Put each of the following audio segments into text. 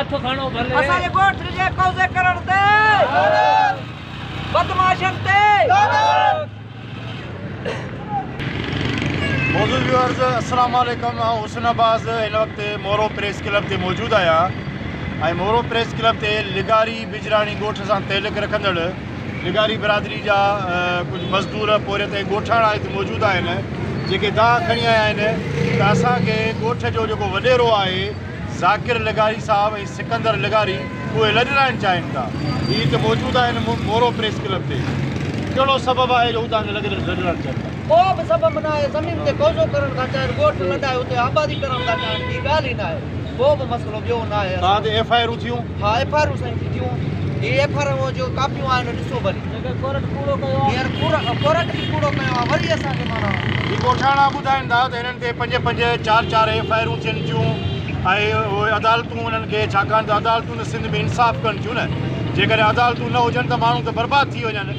हथ खणो भले असांजे ॻोठ जे कब्ज़े करण ते बदमाशन ते मौजूद व्यूअर्स अस्सलाम वालेकुम। हुसन अब्बास इन वक्त मोरो प्रेस क्लब ते मौजूद आहियां। मोरो प्रेस क्लब ते लिगारी बिजराणी ॻोठ सां तइल्लुक़ रखंदड़ लिगारी बिरादरी जा कुछ मज़दूर पोरे ते ॻोठाणा हिते मौजूद आहिनि जेके दाअ खणी आया आहिनि त असांखे ॻोठ जो जेको वॾेरो आहे ज़ाकिर लिगारी साहब ऐं सिकंदर लिगारी उहे लॾाइण चाहिनि था। ही हिते मौजूद आहिनि मोरो प्रेस क्लब ते। कहिड़ो सबबु आहे जो तव्हांखे लॾाइण चाहिनि था? को बि सबबु न आहे। ज़मीन ते कब्ज़ो करण था चाहिनि, ॻोठ लॾाए उते आबादी करण था चाहिनि, ॿी ॻाल्हि ई न आहे। को बि मसइलो ॿियो न आहे। तव्हां ते एफआईआरूं थियूं? हा, एफआईआरूं साईं थियूं। ही एफआईआर जो कापियूं आहिनि, ॾिसो भली कोर्ट पूरो कयो आहे। हींअर कोर्ट बि पूरो कयो आहे। वरी असांखे माना ही ॻोठाणा ॿुधाइनि था त हिननि ते 5-5, 4-4 एफआईआरूं थियनि थियूं ऐं उहे अदालतूं उन्हनि खे, छाकाणि त अदालतूं न सिंध में इंसाफ़ कनि थियूं न। जेकॾहिं अदालतूं न हुजनि त माण्हू त बर्बादु थी वञनि।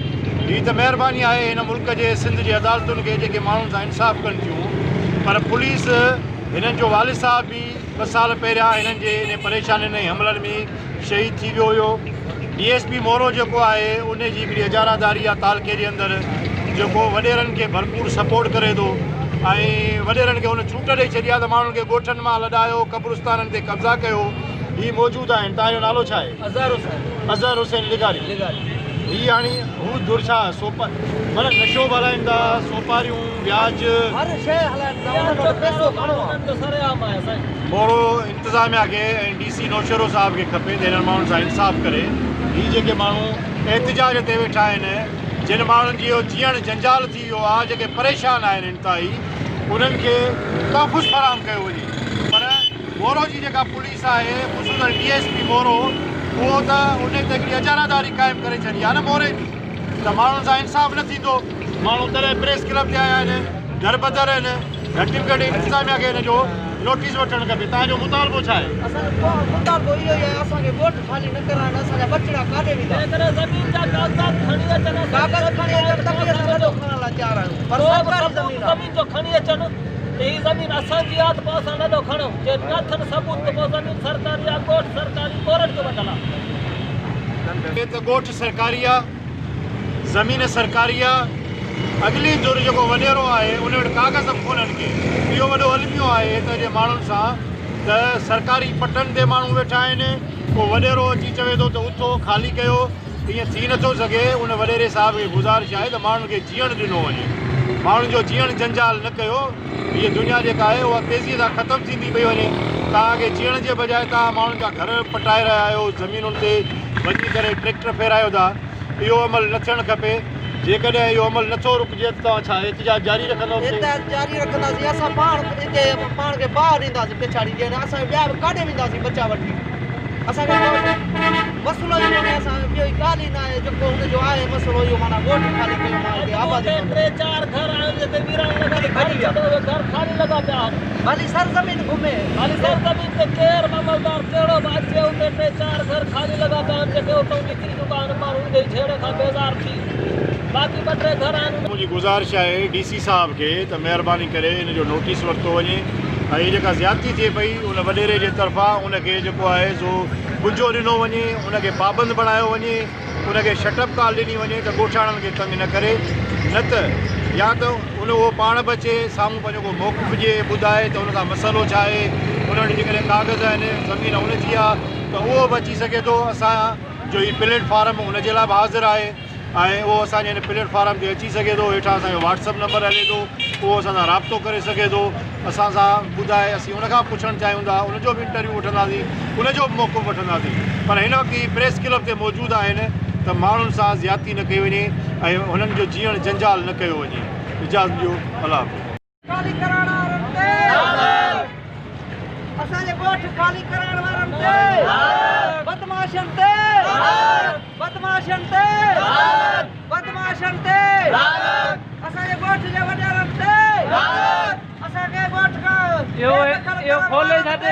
हीअ त महिरबानी आहे हिन मुल्क जे सिंध जे अदालतुनि खे जेके माण्हुनि सां इंसाफ़ कनि थियूं। पर पुलिस हिननि जो वालिद साहब बि 2 साल पहिरियां हिननि जे इन परेशानियुनि ऐं हमलनि में शहीद थी वियो हुयो। DSP मोरो जेको आहे उन जी हिकिड़ी इजारादारी आहे तालके जे अंदरि, जेको वॾेरनि खे भरपूर सपोर्ट करे थो ऐं वॾेरनि खे हुन छूट ॾेई छॾी आहे त माण्हुनि खे ॻोठनि मां लॾायो, कब्रिस्ताननि ते कब्ज़ा कयो। ही मौजूदु आहिनि। तव्हांजो नालो छा आहे? अज़हर हुसैन लिगारी। ही हाणे हू दुरछा सोपा मतिलबु नशो हलाइनि था, सोपारियूं, व्याज, हर शइ हलाइनि था। उन्हनि वटि पैसो खणो आहे। सरेआम आहे साईं। मोरो इंतिज़ामिया खे ऐं DC नौशरो साहब खे खपे त हिननि माण्हुनि सां इंसाफ़ करे। ही जेके माण्हू एहतिजाज ते वेठा आहिनि, जिन माण्हुनि जी इहो जीअण जंजाल थी वियो आहे, जेके परेशान आहिनि इंतिहाई, उन्हनि खे तहफ़ुज़ फराहम कयो वञे। पर मोरो जी जेका पुलिस आहे, ख़ुसूसन DSP मोरो, उहो त उन ते हिकिड़ी इजारादारी क़ाइमु करे छॾी आहे न मोरे जी, त माण्हुनि सां इंसाफ़ न थींदो। माण्हू तॾहिं प्रेस क्लब ते आया आहिनि, दर बदर आहिनि। घटि में घटि इंतिज़ामिया खे हिन जो नोटिस वठणु खपे। तव्हांजो मुतालबो छा आहे? असांजो मुतालबो इहो ई आहे, असांखे ॻोठ ख़ाली न कराइनि। असांजा बचड़ा काॾे वेंदा? ज़मीन जा कागज़ात खणी अचनि, कागज़ खणी अचनि त बि असां नथो खणण लाइ तयार आहियूं। पर सरकारी ज़मीन आहे। ज़मीन जो खणी अचनि त ही ज़मीन असांजी आहे त पोइ असां नथो खणूं। जे न अथनि सबूत त पोइ ज़मीन सरकारी आहे, ॻोठ सरकारी, कोर्ट जो वठल आहे। हे त ॻोठ सरकारी आहे, ज़मीन सरकारी आहे। अॻिली जुर जेको वॾेरो आहे उन वटि कागज़ कोन्हनि के। इहो वॾो अलमियो आहे हिते जे माण्हुनि सां त सरकारी पटनि ते माण्हू वेठा आहिनि। पोइ वॾेरो अची चवे थो त उथो ख़ाली कयो। ईअं थी नथो सघे। उन वॾेरे साहब खे गुज़ारिश आहे त माण्हुनि खे जीअण ॾिनो वञे, माण्हुनि जो जीअण जंजाल न कयो। हीअ दुनिया जेका आहे उहा तेज़ीअ सां ख़तमु थींदी पई वञे। तव्हांखे जीअण जे बजाए तव्हां माण्हुनि जा घर पटाए रहिया आहियो, ज़मीनुनि ते वञी करे ट्रैक्टर फेरायो था। इहो अमल न थियणु खपे। जेकॾहिं इहो अमल नथो रुकिजे त तव्हां छा एहतिजाज जारी रखंदव? एहतिजाज जारी रखंदासीं। असां पाण हिते पाण खे ॿाहिरि ईंदासीं पिछाड़ी जे। असां ॿिया बि काॾे वेंदासीं बचा वठी? असांखे मसइलो इहो आहे, असां ॿियो ई ॻाल्हि ई न आहे। जेको हुनजो आहे मसइलो इहो, माना ॻोठ ख़ाली कयो, माण्हुनि खे आबादी कयो। 3-4 घर आहिनि जिते वीरान लॻा घर ख़ाली लॻा पिया आहिनि। ख़ाली सरज़मीन घुमे, ख़ाली सरज़मीन ते केरु मामलदार कहिड़ो बि अचे उते 3-4 घर ख़ाली लॻा पिया आहिनि जेके उतां निकिरी चुका आहिनि। माण्हू ॾेई छेड़े खां बेज़ार थी। बाक़ी 2-3 घर आहिनि। मुंहिंजी गुज़ारिश आहे DC साहब खे त महिरबानी करे इन जो नोटिस वरितो वञे ऐं जेका ज़्यादती थिए पई उन वॾेरे जे तरफ़ां उनखे जेको आहे सो गुंजो ॾिनो वञे, उनखे पाबंद बणायो वञे, उनखे शटअप कॉल ॾिनी वञे त ॻोठाणनि खे तंग न करे। न त या त उहो पाण बि अचे साम्हूं पंहिंजो को मौक़िफ़ जे ॿुधाए त उन सां मसइलो छा आहे। उन वटि जेकॾहिं कागज़ आहिनि, ज़मीन उनजी आहे त उहो बि अची सघे थो। असांजो ही प्लेटफार्म उनजे लाइ बि हाज़िर आहे ऐं उहो असांजे हिन प्लेटफार्म ते अची सघे थो। हेठां असांजो WhatsApp नंबर हले थो, उहो असां सां राब्तो करे सघे थो। असां सां ॿुधाए, असीं उनखां पुछणु चाहियूं था, उनजो बि इंटरव्यू वठंदासीं, उनजो बि मौक़ो वठंदासीं। पर हिन वक़्तु ही प्रेस क्लब ते मौजूदु आहिनि त माण्हुनि सां ज़्यादती न कई वञे ऐं हुननि जो जीअण जंजाल न कयो वञे। इजाज़त ॾियो। अल्लाह ख़ाली कराइण वारनि ते, असांजे ॻोठ ख़ाली कराइण वारनि ते, बदमाशनि ते, बदमाशनि ते, बदमाशनि ते, असांजे ॻोठ जे वॾेरनि ते, असांखे ॻोठ खां इहो खोले छॾे।